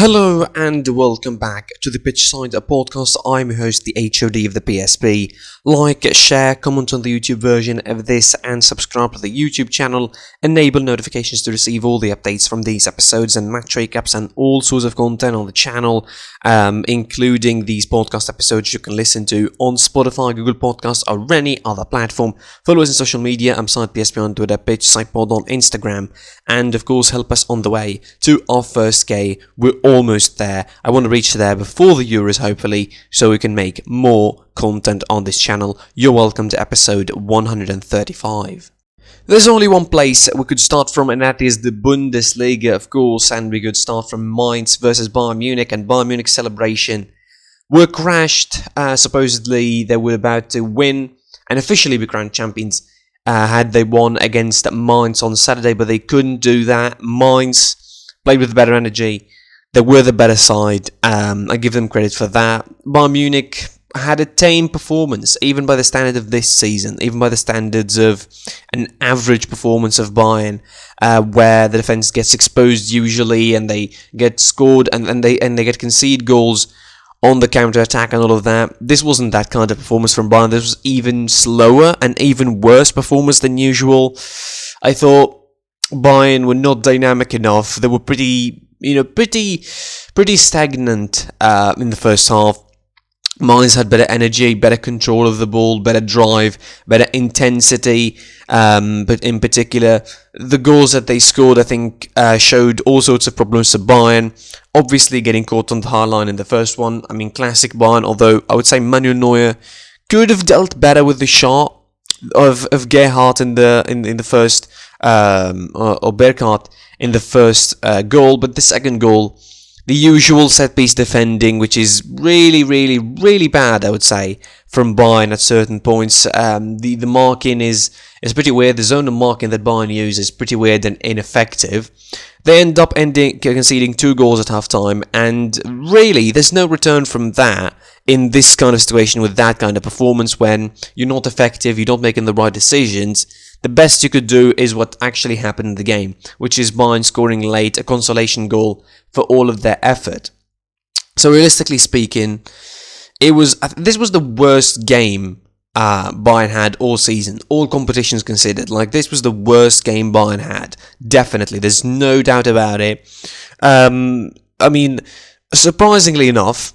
Hello and welcome back to the Pitch Side podcast. I'm your host, the HOD of the PSP. Like, share, comment on the YouTube version of this and subscribe to the YouTube channel. Enable notifications to receive all the updates from these episodes and match recaps and all sorts of content on the channel, including these podcast episodes you can listen to on Spotify, Google Podcasts or any other platform. Follow us on social media. I'm Side PSP on Twitter, Pitch Side Pod on Instagram, and of course help us on the way to our first K. We're almost there. I want to reach there before the Euros, hopefully, so we can make more content on this channel. You're welcome to episode 135. There's only one place we could start from, and that is the Bundesliga, of course, and we could start from Mainz versus Bayern Munich, and Bayern Munich's celebration were crashed. Supposedly they were about to win and officially be crowned champions had they won against Mainz on Saturday, but they couldn't do that. Mainz played with better energy. They were the better side. I give them credit for that. Bayern Munich had a tame performance, even by the standard of this season, even by the standards of an average performance of Bayern, where the defense gets exposed usually, and they get scored, and they get conceded goals on the counter attack and all of that. This wasn't that kind of performance from Bayern. This was even slower and even worse performance than usual. I thought Bayern were not dynamic enough. They were pretty stagnant in the first half. Mainz had better energy, better control of the ball, better drive, better intensity, but in particular, the goals that they scored, I think, showed all sorts of problems to Bayern. Obviously, getting caught on the high line in the first one. I mean, classic Bayern, although I would say Manuel Neuer could have dealt better with the shot of Gerhardt in the first, or Berghardt in the first goal, but the second goal, the usual set-piece defending, which is really bad, I would say, from Bayern at certain points. The marking is pretty weird. The zone of marking that Bayern uses is pretty weird and ineffective. They end up conceding 2 goals at half-time, and really, there's no return from that in this kind of situation with that kind of performance when you're not effective, you're not making the right decisions. The best you could do is what actually happened in the game, which is Bayern scoring late a consolation goal for all of their effort. So realistically speaking, this was the worst game Bayern had all season, all competitions considered. Like, this was the worst game Bayern had. Definitely, there's no doubt about it. I mean, surprisingly enough,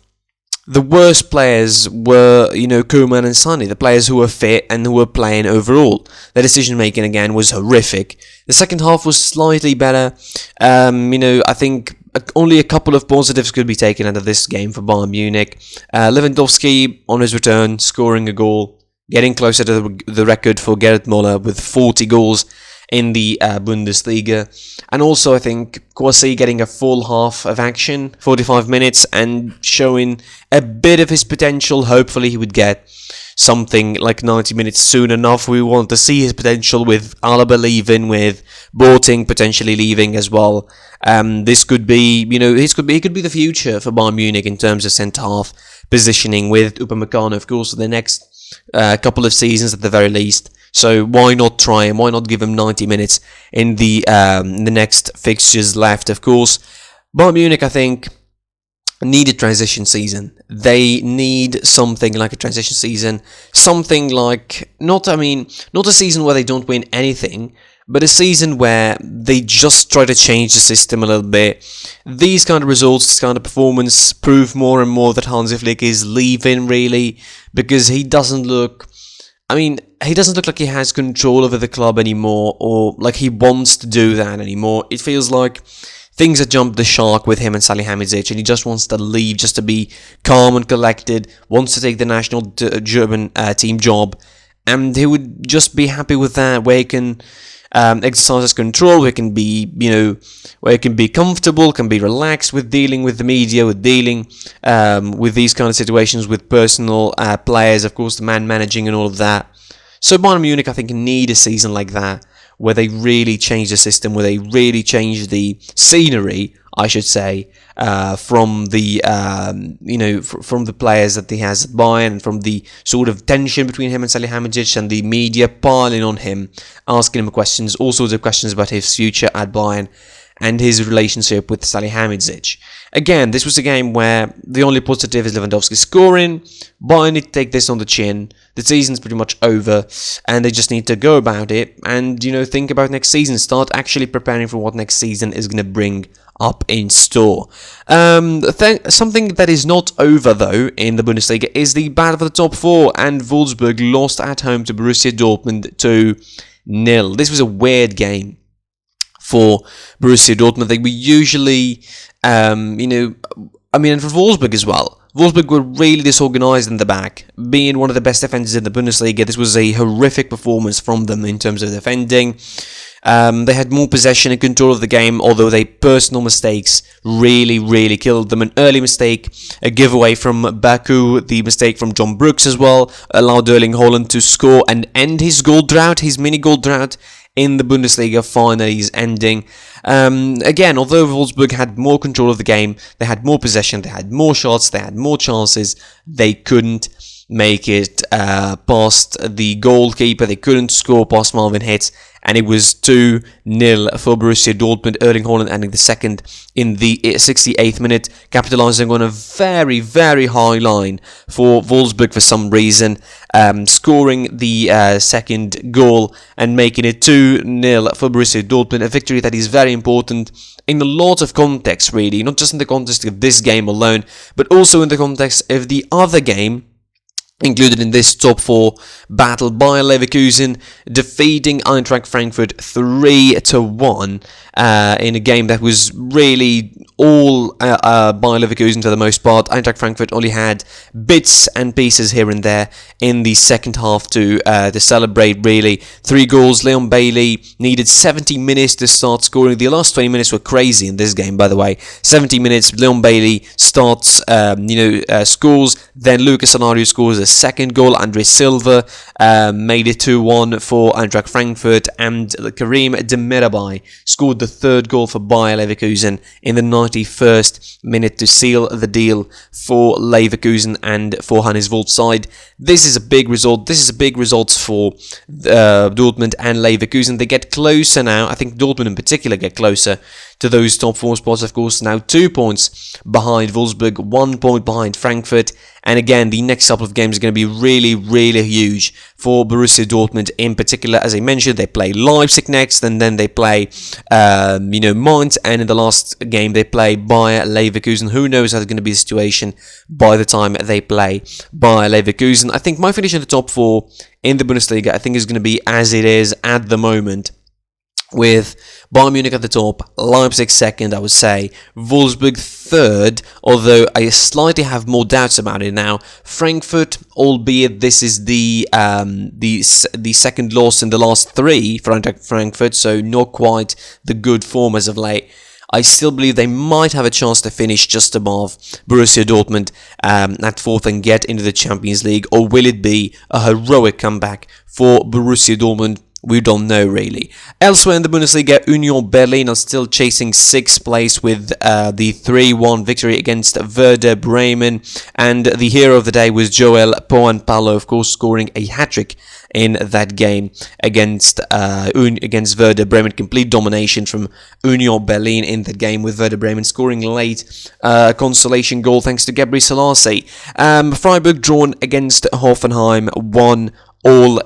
the worst players were, Koeman and Sani, the players who were fit and who were playing overall. Their decision-making, again, was horrific. The second half was slightly better. I think only a couple of positives could be taken out of this game for Bayern Munich. Lewandowski, on his return, scoring a goal, getting closer to the record for Gerrit Müller with 40 goals in the Bundesliga. And also, I think, Kwasi getting a full half of action, 45 minutes, and showing a bit of his potential. Hopefully he would get something like 90 minutes soon enough. We want to see his potential with Alaba leaving, with Boateng potentially leaving as well. This could be, he could be the future for Bayern Munich in terms of centre-half positioning, with Upamecano, of course, for the next couple of seasons at the very least. So why not try him? Why not give him 90 minutes in the next fixtures left? Of course, Bayern Munich, I think, need a transition season. They need something like a transition season. Something like, not a season where they don't win anything, but a season where they just try to change the system a little bit. These kind of results, this kind of performance prove more and more that Hansi Flick is leaving, really, because he doesn't look like he has control over the club anymore, or like he wants to do that anymore. It feels like things have jumped the shark with him and Salihamidzic, and he just wants to leave, just to be calm and collected, wants to take the national German team job, and he would just be happy with that, where he can exercise his control, where he can be, where he can be comfortable, can be relaxed with dealing with the media, with dealing with these kind of situations with personal players, of course, the man managing and all of that. So Bayern Munich, I think, need a season like that, where they really change the system, where they really change the scenery, I should say, from the from the players that he has at Bayern, and from the sort of tension between him and Salihamidzic, and the media piling on him, asking him questions, all sorts of questions about his future at Bayern. and his relationship with Salihamidzic. Again, this was a game where the only positive is Lewandowski scoring. Bayern need to take this on the chin. The season's pretty much over, and they just need to go about it and, think about next season. Start actually preparing for what next season is going to bring up in store. Something that is not over, though, in the Bundesliga is the battle for the top four, and Wolfsburg lost at home to Borussia Dortmund 2-0. This was a weird game for Borussia Dortmund. They were usually, and for Wolfsburg as well. Wolfsburg were really disorganized in the back, being one of the best defenders in the Bundesliga. This was a horrific performance from them in terms of defending. They had more possession and control of the game, although their personal mistakes really killed them. An early mistake, a giveaway from Baku, the mistake from John Brooks as well, allowed Erling Haaland to score and end his goal drought, his mini goal drought in the Bundesliga finally is ending. Again, although Wolfsburg had more control of the game, they had more possession, they had more shots, they had more chances, they couldn't make it past the goalkeeper, they couldn't score past Marvin Hitz, and it was 2-0 for Borussia Dortmund. Erling Haaland adding the second in the 68th minute, capitalising on a very high line for Wolfsburg for some reason, scoring the second goal and making it 2-0 for Borussia Dortmund, a victory that is very important in a lot of context, really, not just in the context of this game alone, but also in the context of the other game included in this top four battle. Bayer Leverkusen defeating Eintracht Frankfurt 3-1 in a game that was really all Bayer Leverkusen for the most part. Eintracht Frankfurt only had bits and pieces here and there in the second half to celebrate, really. 3 goals. Leon Bailey needed 70 minutes to start scoring. The last 20 minutes were crazy in this game, by the way. 70 minutes, Leon Bailey starts, scores. Then Lucas Alario scores a second goal. Andre Silva made it 2-1 for Eintracht Frankfurt, and Karim Demirbay scored the third goal for Bayer Leverkusen in the 91st minute to seal the deal for Leverkusen and for Hannes Wolf's side. This is a big result. This is a big result for Dortmund and Leverkusen. They get closer now. I think Dortmund in particular get closer to those top 4 spots, of course. Now 2 points behind Wolfsburg, 1 point behind Frankfurt. And again, the next couple of games are going to be really huge for Borussia Dortmund in particular. As I mentioned, they play Leipzig next, and then they play, Mainz, and in the last game they play Bayer Leverkusen. Who knows how it's going to be the situation by the time they play Bayer Leverkusen. I think my finish in the top 4 in the Bundesliga, I think, is going to be as it is at the moment, with Bayern Munich at the top, Leipzig second, I would say, Wolfsburg third, although I slightly have more doubts about it now. Frankfurt, albeit this is the second loss in the last 3 for Frankfurt, so not quite the good form as of late. I still believe they might have a chance to finish just above Borussia Dortmund at 4th and get into the Champions League, or will it be a heroic comeback for Borussia Dortmund? We don't know, really. Elsewhere in the Bundesliga, Union Berlin are still chasing 6th place with the 3-1 victory against Werder Bremen. And the hero of the day was Joel Poanpalo, of course, scoring a hat-trick in that game against Werder Bremen. Complete domination from Union Berlin in that game, with Werder Bremen scoring late consolation goal thanks to Gabriel Selassie. Freiburg drawn against Hoffenheim, 1-1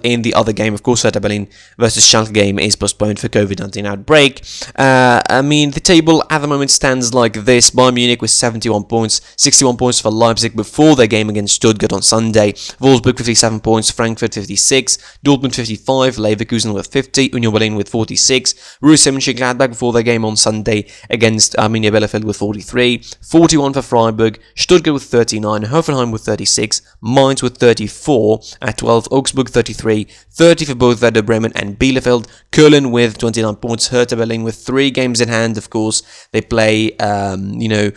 in the other game. Of course, Hertha Berlin versus Schalke game is postponed for COVID-19 outbreak. The table at the moment stands like this. Bayern Munich with 71 points, 61 points for Leipzig before their game against Stuttgart on Sunday. Wolfsburg 57 points, Frankfurt 56, Dortmund 55, Leverkusen with 50, Union Berlin with 46, Borussia Mönchengladbach before their game on Sunday against Arminia Bielefeld with 43, 41 for Freiburg, Stuttgart with 39, Hoffenheim with 36, Mainz with 34 at 12, Augsburg 33, 30 for both Werder Bremen and Bielefeld, Köln with 29 points, Hertha Berlin with 3 games in hand, of course. They play, on the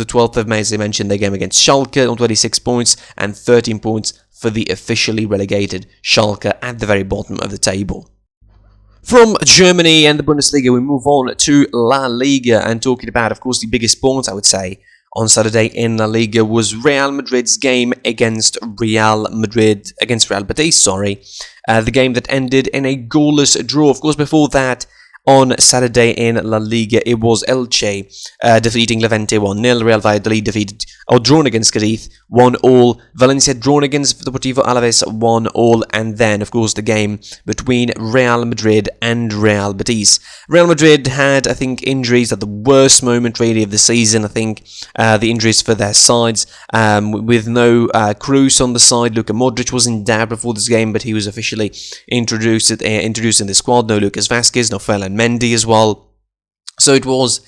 12th of May, as I mentioned, their game against Schalke on 26 points, and 13 points for the officially relegated Schalke at the very bottom of the table. From Germany and the Bundesliga, we move on to La Liga, and talking about, of course, the biggest sport, I would say, on Saturday in La Liga was Real Madrid's game against Real Betis, the game that ended in a goalless draw. Of course, before that, On Saturday in La Liga, it was Elche defeating Levante 1-0. Real Valladolid defeated or drawn against Cadiz 1-1. Valencia drawn against Deportivo Alaves 1-1. And then, of course, the game between Real Madrid and Real Betis. Real Madrid had, I think, injuries at the worst moment really of the season. I think the injuries for their sides, with no Cruz on the side. Luka Modric was in doubt before this game, but he was officially introduced in the squad. No Lucas Vazquez, no Ferland Mendy as well. So it was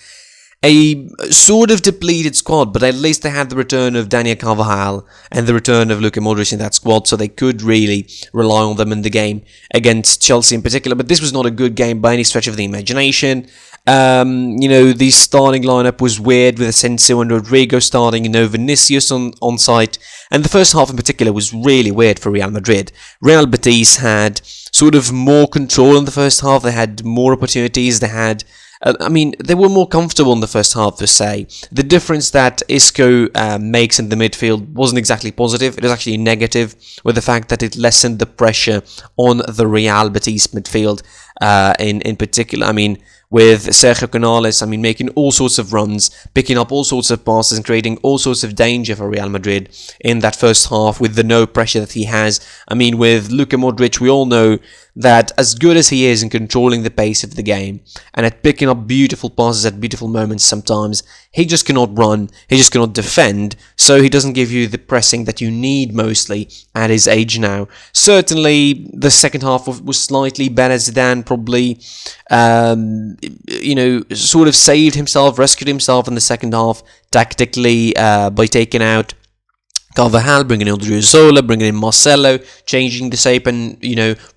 a sort of depleted squad, but at least they had the return of Daniel Carvajal and the return of Luka Modric in that squad, so they could really rely on them in the game against Chelsea in particular. But this was not a good game by any stretch of the imagination. The starting lineup was weird with Asensio and Rodrigo starting, Vinicius on site, and the first half in particular was really weird for Real Madrid. Real Betis had sort of more control in the first half. They had more opportunities. They had they were more comfortable in the first half, to say. The difference that Isco makes in the midfield wasn't exactly positive. It was actually negative, with the fact that it lessened the pressure on the Real Betis midfield in particular. With Sergio Canales, making all sorts of runs, picking up all sorts of passes and creating all sorts of danger for Real Madrid in that first half with the no pressure that he has. With Luka Modric, we all know that as good as he is in controlling the pace of the game and at picking up beautiful passes at beautiful moments sometimes, he just cannot run, he just cannot defend, so he doesn't give you the pressing that you need mostly at his age now. Certainly, the second half was slightly better. Zidane probably sort of saved himself, rescued himself in the second half tactically by taking out Carvajal, bringing in Odriozola, bringing in Marcelo, changing the shape and,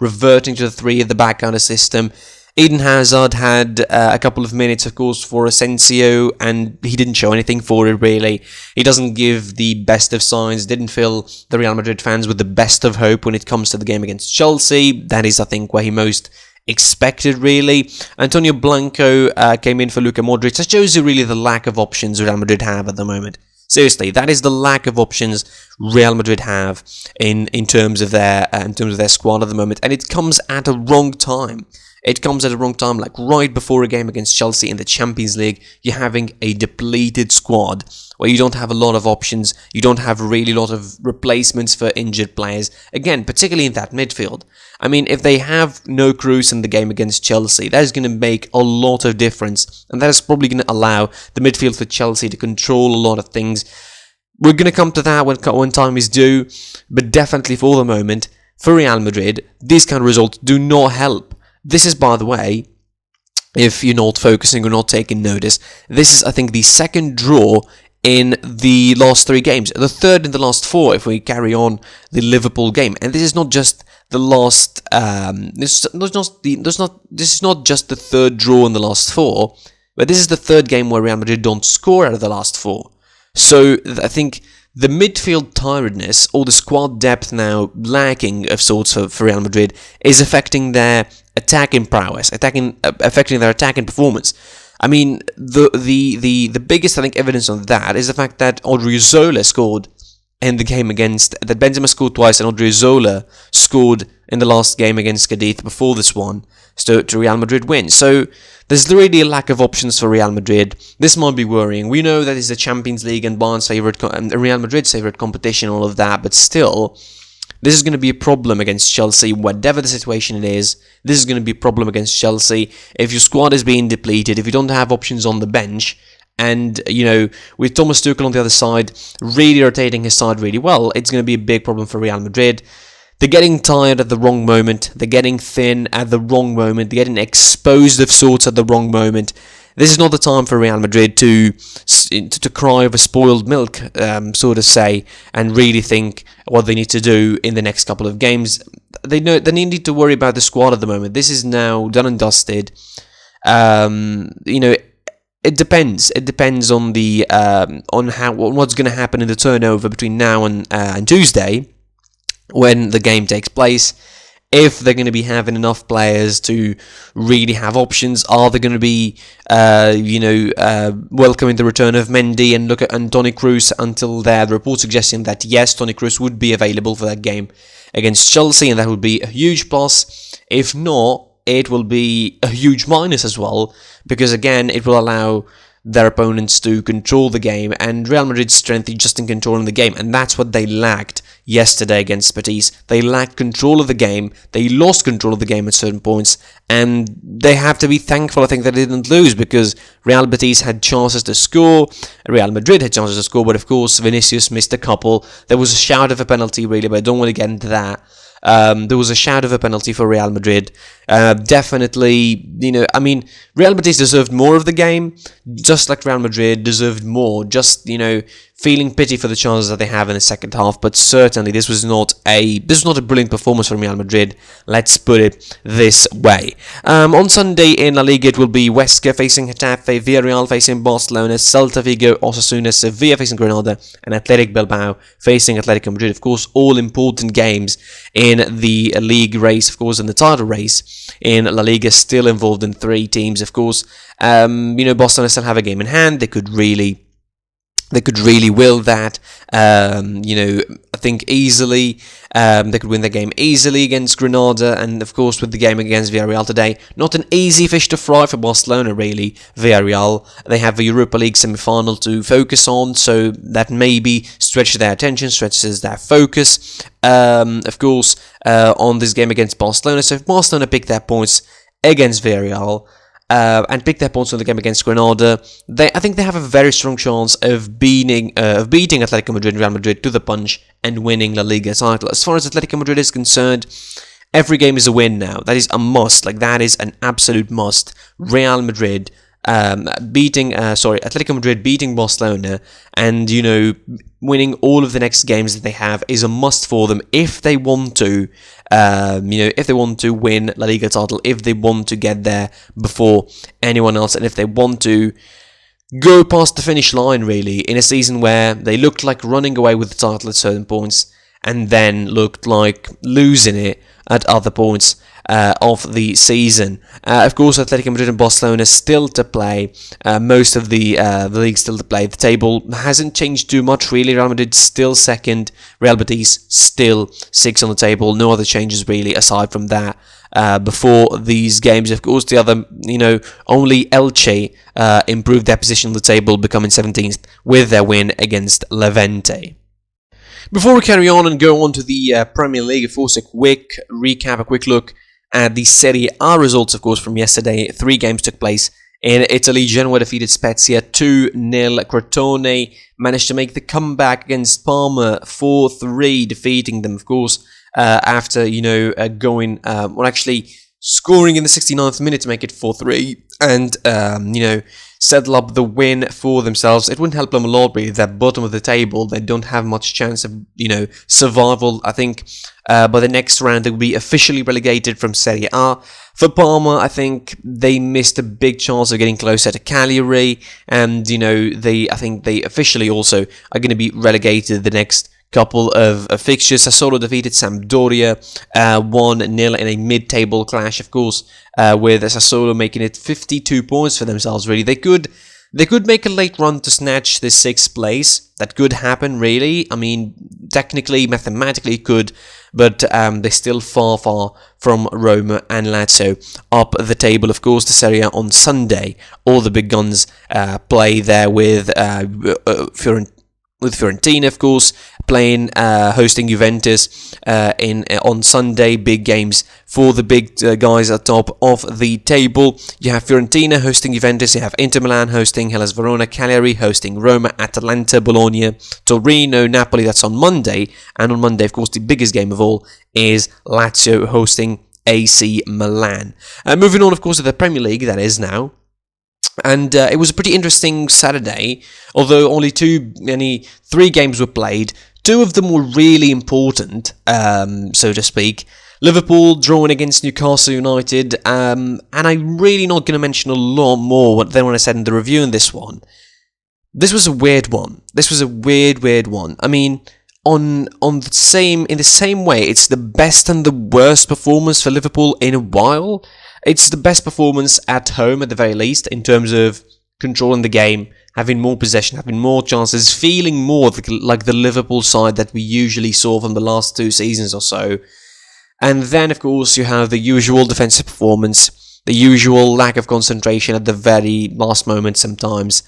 reverting to the three at the back kind of system. Eden Hazard had a couple of minutes, of course, for Asensio, and he didn't show anything for it, really. He doesn't give the best of signs, didn't fill the Real Madrid fans with the best of hope when it comes to the game against Chelsea. That is, I think, where he most expected, really. Antonio Blanco came in for Luka Modric. That shows you really the lack of options Real Madrid have at the moment. Seriously, that is the lack of options Real Madrid have in terms of their squad at the moment, and it comes at a wrong time. It comes at a wrong time, like right before a game against Chelsea in the Champions League. You're having a depleted squad where you don't have a lot of options. You don't have really a lot of replacements for injured players. Again, particularly in that midfield. If they have no Cruz in the game against Chelsea, that is going to make a lot of difference. And that is probably going to allow the midfield for Chelsea to control a lot of things. We're going to come to that when time is due. But definitely for the moment, for Real Madrid, these kind of results do not help. This is, by the way, if you're not focusing or not taking notice, this is, I think, the second draw in the last 3 games. The third in the last 4 if we carry on the Liverpool game. And this is not just the last this is not just the third draw in the last 4, but this is the third game where Real Madrid don't score out of the last 4. So I think the midfield tiredness or the squad depth now lacking of sorts for Real Madrid is affecting their attacking prowess, affecting their attacking performance. The biggest, I think, evidence on that is the fact that Odriozola scored in the game that Benzema scored twice, and Odriozola scored in the last game against Cadiz before this one, to Real Madrid win. So there's really a lack of options for Real Madrid. This might be worrying. We know that it's the Champions League and Bayern's favourite and Real Madrid's favourite competition, all of that, but still, this is going to be a problem against Chelsea, whatever the situation it is. This is going to be a problem against Chelsea. If your squad is being depleted, if you don't have options on the bench, and, with Thomas Tuchel on the other side, really rotating his side really well, it's going to be a big problem for Real Madrid. They're getting tired at the wrong moment. They're getting thin at the wrong moment. They're getting exposed of sorts at the wrong moment. This is not the time for Real Madrid to cry over spoiled milk, say, and really think what they need to do in the next couple of games. They need to worry about the squad at the moment. This is now done and dusted. It depends. It depends on the what's going to happen in the turnover between now and Tuesday, when the game takes place. If they're going to be having enough players to really have options, are they going to be, welcoming the return of Mendy and look at Toni Kroos until there? The report suggesting that yes, Toni Kroos would be available for that game against Chelsea, and that would be a huge plus. If not, it will be a huge minus as well, because again, it will allow their opponents to control the game, and Real Madrid's strength is just in controlling the game, and that's what they lacked yesterday against Betis. They lacked control of the game, they lost control of the game at certain points, and they have to be thankful, I think, that they didn't lose, because Real Betis had chances to score, Real Madrid had chances to score, but of course Vinicius missed a couple. There was a shout of a penalty really, but I don't want to get into that. There was a shout of a penalty for Real Madrid. Definitely, Real Betis deserved more of the game, just like Real Madrid deserved more. Just, feeling pity for the chances that they have in the second half. But certainly, this was not a brilliant performance from Real Madrid. Let's put it this way. On Sunday in La Liga, it will be Huesca facing Getafe, Villarreal facing Barcelona, Celta Vigo, Osasuna, Sevilla facing Granada, and Athletic Bilbao facing Atletico Madrid. Of course, all important games in the league race, of course, in the title race in La Liga, still involved in 3 teams, of course. Barcelona still have a game in hand. They could really will that, I think easily. They could win the game easily against Granada, and of course with the game against Villarreal today, not an easy fish to fry for Barcelona really. Villarreal, they have the Europa League semi-final to focus on, so that maybe stretches their attention, stretches their focus, of course, on this game against Barcelona. So if Barcelona pick their points against Villarreal, and pick their points in the game against Granada, I think they have a very strong chance of beating Atletico Madrid and Real Madrid to the punch and winning La Liga title. As far as Atletico Madrid is concerned, every game is a win now. That is a must. That is an absolute must. Real Madrid Atletico Madrid beating Barcelona and, winning all of the next games that they have is a must for them if they want to, if they want to win La Liga title, if they want to get there before anyone else, and if they want to go past the finish line, really, in a season where they looked like running away with the title at certain points and then looked like losing it at other points of the season. Of course, Atletico Madrid and Barcelona still to play. Most of the league still to play. The table hasn't changed too much, really. Real Madrid still second. Real Betis still 6 on the table. No other changes, really, aside from that. Before these games, of course, the other, only Elche improved their position on the table, becoming 17th with their win against Levante. Before we carry on and go on to the Premier League, of course, a quick recap, a quick look at the Serie A results, of course, from yesterday. 3 games took place in Italy. Genoa defeated Spezia 2-0. Crotone managed to make the comeback against Parma 4-3, defeating them, of course, after, scoring in the 69th minute to make it 4-3 and, settle up the win for themselves. It wouldn't help them a lot, really. They're bottom of the table. They don't have much chance of, survival. I think by the next round they will be officially relegated from Serie A. For Parma, I think they missed a big chance of getting closer to Cagliari, and, I think they officially also are going to be relegated the next couple of fixtures. Sassuolo defeated Sampdoria 1-0 in a mid-table clash, of course, with Sassuolo making it 52 points for themselves, really. They could make a late run to snatch this 6th place. That could happen, really. I mean, technically, mathematically could, but they're still far from Roma and Lazio up the table. Of course, the Serie A on Sunday. All the big guns play there with Fiorentina, of course, playing, hosting Juventus on Sunday. Big games for the big guys at top of the table. You have Fiorentina hosting Juventus, you have Inter Milan hosting Hellas Verona, Cagliari hosting Roma, Atalanta, Bologna, Torino, Napoli. That's on Monday. And on Monday, of course, the biggest game of all is Lazio hosting AC Milan. Moving on, of course, to the Premier League, that is now. And it was a pretty interesting Saturday, although only 3 games were played. 2 of them were really important, so to speak. Liverpool drawing against Newcastle United, and I'm really not going to mention a lot more than what I said in the review in this one. This was a weird one. This was a weird one. I mean, in the same way, it's the best and the worst performance for Liverpool in a while. It's the best performance at home, at the very least, in terms of controlling the game, having more possession, having more chances, feeling more like the Liverpool side that we usually saw from the last 2 seasons or so. And then, of course, you have the usual defensive performance, the usual lack of concentration at the very last moment sometimes.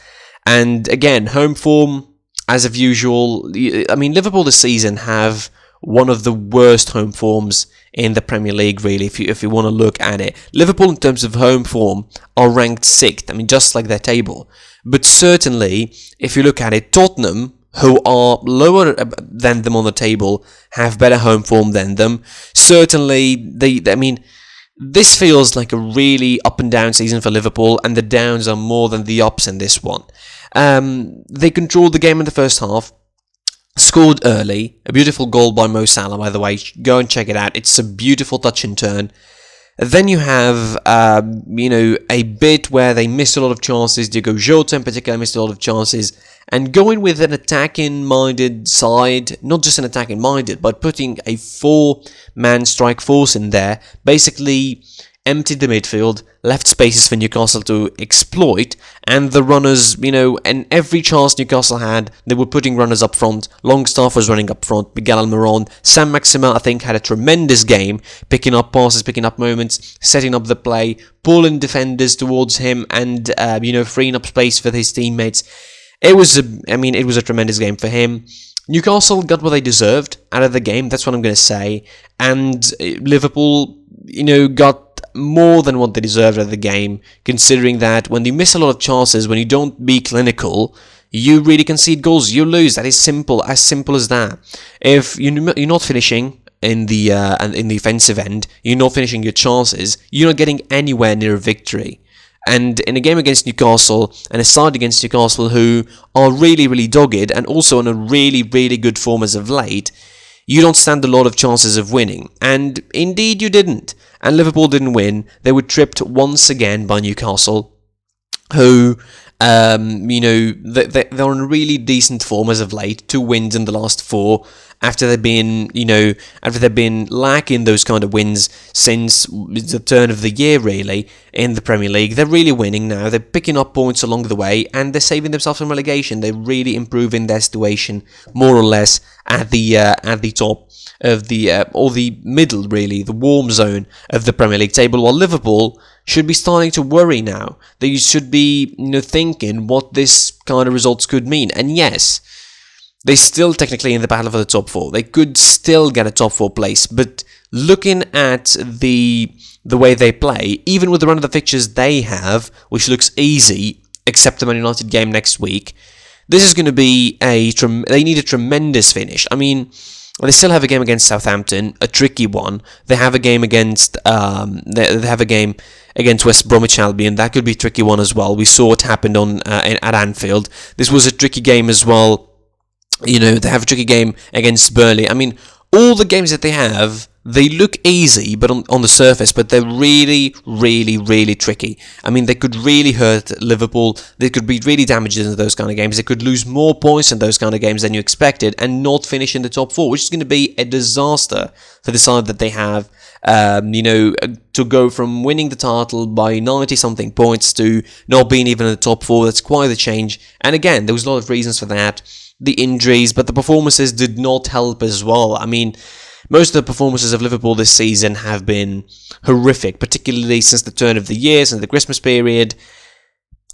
And again, home form, as of usual. I mean, Liverpool this season have one of the worst home forms in the Premier League, really, if you want to look at it. Liverpool, in terms of home form, are ranked 6th, I mean, just like their table. But certainly, if you look at it, Tottenham, who are lower than them on the table, have better home form than them. Certainly, I mean, this feels like a really up and down season for Liverpool, and the downs are more than the ups in this one. They controlled the game in the first half, scored early, a beautiful goal by Mo Salah, by the way. Go and check it out. It's a beautiful touch and turn. Then you have, a bit where they missed a lot of chances. Diogo Jota in particular missed a lot of chances. And going with an attacking-minded side, not just an attacking-minded, but putting a 4-man strike force in there, basically emptied the midfield, left spaces for Newcastle to exploit, and the runners, and every chance Newcastle had, they were putting runners up front. Longstaff was running up front, Miguel Almiron, Sam Maximin, I think, had a tremendous game, picking up passes, picking up moments, setting up the play, pulling defenders towards him, and, freeing up space for his teammates. It was a tremendous game for him. Newcastle got what they deserved out of the game, that's what I'm going to say, and Liverpool, got more than what they deserved out of the game, considering that when you miss a lot of chances, when you don't be clinical, you really concede goals, you lose. That is simple as that. If you're not finishing in the offensive end, you're not finishing your chances, you're not getting anywhere near a victory. And in a game against Newcastle, and a side against Newcastle who are really, really dogged, and also on a really, really good form as of late, you don't stand a lot of chances of winning. And indeed you didn't. And Liverpool didn't win. They were tripped once again by Newcastle, who, they're on a really decent form as of late. 2 wins in the last 4, after they've been lacking those kind of wins since the turn of the year, really, in the Premier League. They're really winning now. They're picking up points along the way, and they're saving themselves from relegation. They're really improving their situation, more or less, at the top of or the middle, really, the warm zone of the Premier League table, while Liverpool should be starting to worry now. They should be, thinking what this kind of results could mean. And yes, they're still technically in the battle for the top 4. They could still get a top 4 place, but looking at the way they play, even with the run of the fixtures they have, which looks easy, except the Man United game next week, this is going to be they need a tremendous finish. I mean, they still have a game against Southampton, a tricky one. They have a game against West Bromwich Albion. That could be a tricky one as well. We saw what happened at Anfield. This was a tricky game as well. They have a tricky game against Burnley. I mean, all the games that they have, they look easy, but on the surface, but they're really, really, really tricky. I mean, they could really hurt Liverpool. They could be really damaged in those kind of games. They could lose more points in those kind of games than you expected and not finish in the top 4, which is going to be a disaster for the side that they have. To go from winning the title by 90-something points to not being even in the top 4, that's quite a change. And again, there was a lot of reasons for that. The injuries, but the performances did not help as well. I mean, most of the performances of Liverpool this season have been horrific, particularly since the turn of the year, since the Christmas period.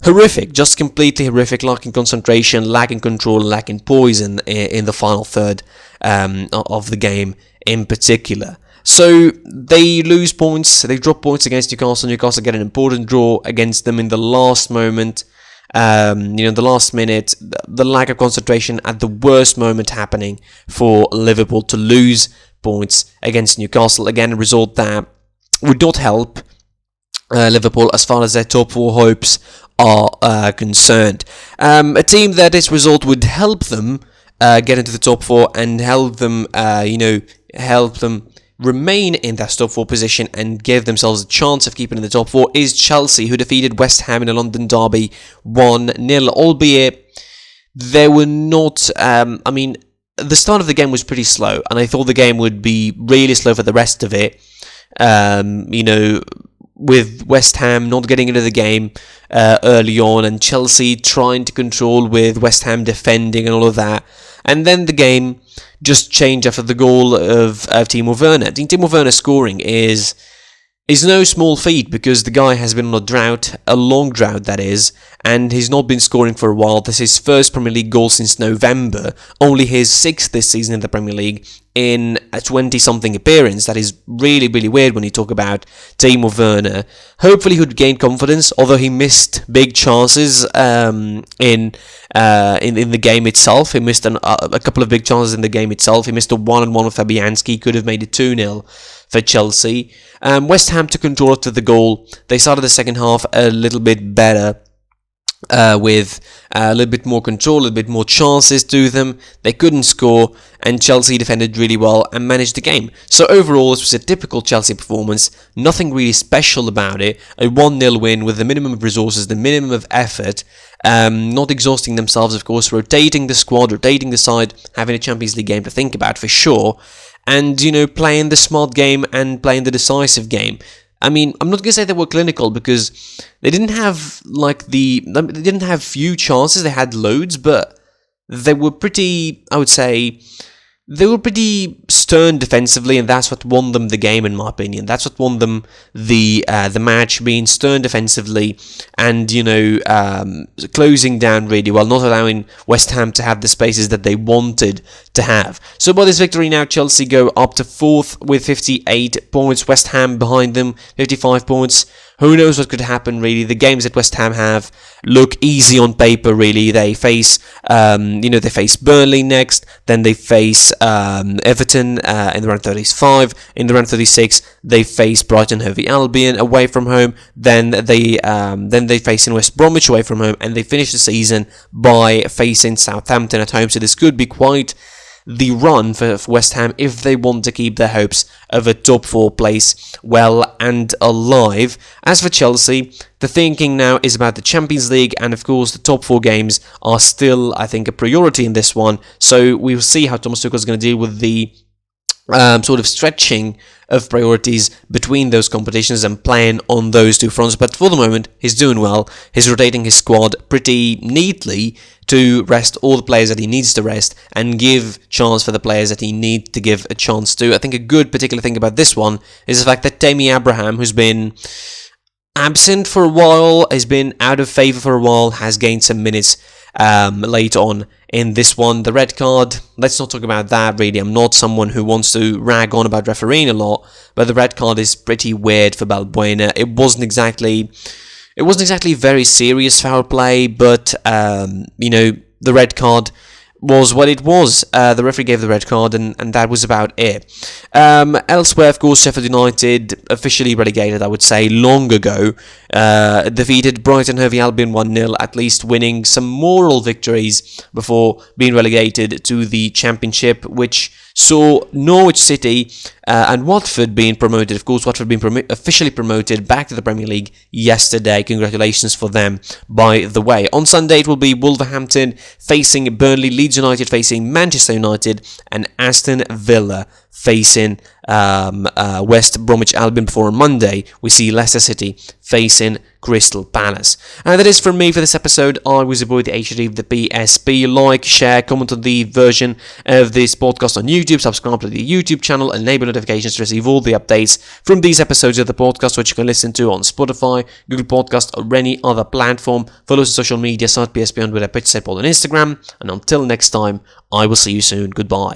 Horrific, just completely horrific, lacking concentration, lacking control, lacking poise in the final third of the game in particular. So they lose points, they drop points against Newcastle. Newcastle get an important draw against them in the last moment. The last minute, the lack of concentration at the worst moment happening for Liverpool to lose points against Newcastle. Again, a result that would not help Liverpool as far as their top 4 hopes are concerned. A team that this result would help them get into the top 4 and help them remain in that top 4 position and give themselves a chance of keeping in the top 4 is Chelsea, who defeated West Ham in a London derby 1-0, albeit they were not, the start of the game was pretty slow, and I thought the game would be really slow for the rest of it. with West Ham not getting into the game early on, and Chelsea trying to control with West Ham defending and all of that. And then the game just changed after the goal of Timo Werner. Timo Werner scoring is no small feat, because the guy has been on a drought, a long drought that is, and he's not been scoring for a while. This is his first Premier League goal since November, only his 6th this season in the Premier League in a 20-something appearance. That is really, really weird when you talk about Timo Werner. Hopefully he would gain confidence, although he missed big chances in the game itself. He missed a couple of big chances in the game itself. He missed a 1-on-1 with Fabianski, could have made it 2-0 for Chelsea. West Ham took control after the goal. They started the second half a little bit better, with a little bit more control, a little bit more chances to them. They couldn't score, and Chelsea defended really well and managed the game. So overall, this was a typical Chelsea performance. Nothing really special about it. A 1-0 win with the minimum of resources, the minimum of effort. Not exhausting themselves, of course, rotating the squad, rotating the side, having a Champions League game to think about for sure. And, playing the smart game and playing the decisive game. I mean, I'm not going to say they were clinical, because they didn't have, they didn't have few chances, they had loads, but they were pretty, I would say, they were pretty stern defensively, and that's what won them the game, in my opinion. That's what won them the match, being stern defensively and, closing down really well, not allowing West Ham to have the spaces that they wanted to have. So by this victory now, Chelsea go up to 4th with 58 points, West Ham behind them, 55 points. Who knows what could happen, really. The games that West Ham have look easy on paper, really. They face, they face Burnley next, then they face Everton in the round 35. In the round 36, they face Brighton Hove Albion away from home. Then they face in West Bromwich away from home, and they finish the season by facing Southampton at home. So this could be quite the run for West Ham if they want to keep their hopes of a top 4 place well and alive. As for Chelsea, the thinking now is about the Champions League, and of course the top 4 games are still, I think, a priority in this one. So we'll see how Thomas Tuchel is going to deal with the sort of stretching of priorities between those competitions and playing on those 2 fronts. But for the moment, he's doing well. He's rotating his squad pretty neatly to rest all the players that he needs to rest and give chance for the players that he needs to give a chance to. I think a good particular thing about this one is the fact that Tammy Abraham, who's been absent for a while, has been out of favour for a while, has gained some minutes late on in this one. The red card, let's not talk about that really. I'm not someone who wants to rag on about refereeing a lot, but the red card is pretty weird for Balbuena. It wasn't exactly very serious foul play, but the red card was what it was. The referee gave the red card, and that was about it. Elsewhere, of course, Sheffield United, officially relegated, I would say, long ago, defeated Brighton Hove Albion 1-0, at least winning some moral victories before being relegated to the Championship, which saw Norwich City and Watford being promoted. Of course, Watford being officially promoted back to the Premier League yesterday. Congratulations for them, by the way. On Sunday, it will be Wolverhampton facing Burnley, Leeds United facing Manchester United, and Aston Villa facing West Bromwich Albion. Before on Monday, we see Leicester City facing Crystal Palace. And that is from me for this episode. I was your boy, the HD of the PSP. Like, share, comment on the version of this podcast on YouTube, subscribe to the YouTube channel, enable notifications to receive all the updates from these episodes of the podcast, which you can listen to on Spotify, Google Podcast, or any other platform. Follow us on social media, site PSP on Twitter, Pitch, on Instagram. And until next time, I will see you soon. Goodbye.